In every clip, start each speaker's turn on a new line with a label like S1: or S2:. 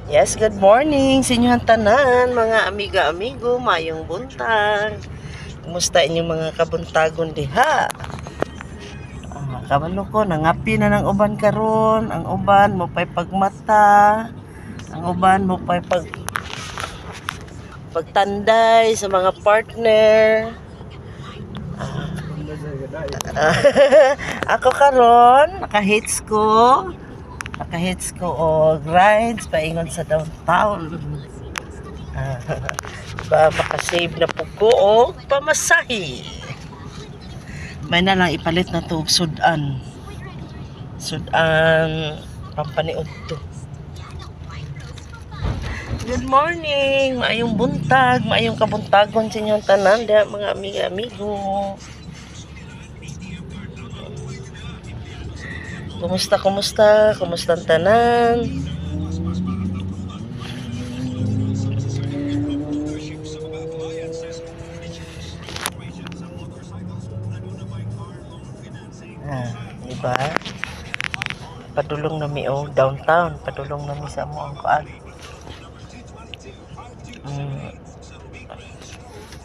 S1: Yes, good morning sa inyong tanan, mga amiga-amigo, mayong buntag. Kumusta inyong mga kabuntagon diha? Kabalo ko, nangapi na ng uban karon. Ang uban mo pa'y pagmata. Ang uban mo pa'y pagtanday sa mga partner. Ako karon, naka-hits ko og rides paingon sa downtown. Ba makasave na po ko og pamasahe. May na lang ipalit na to og sudan pampaniud to. Good morning, maayong buntag, maayong kabuntagon sa inyong tanan diha mga amiga-amigo. Kumusta ang tanan? Diba? Padulong nami downtown, padulong nami sa mo ang kuan.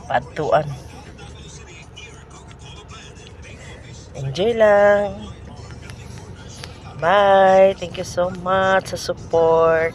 S1: Padtuan. Enjoy lang. Bye. Thank you so much sa support.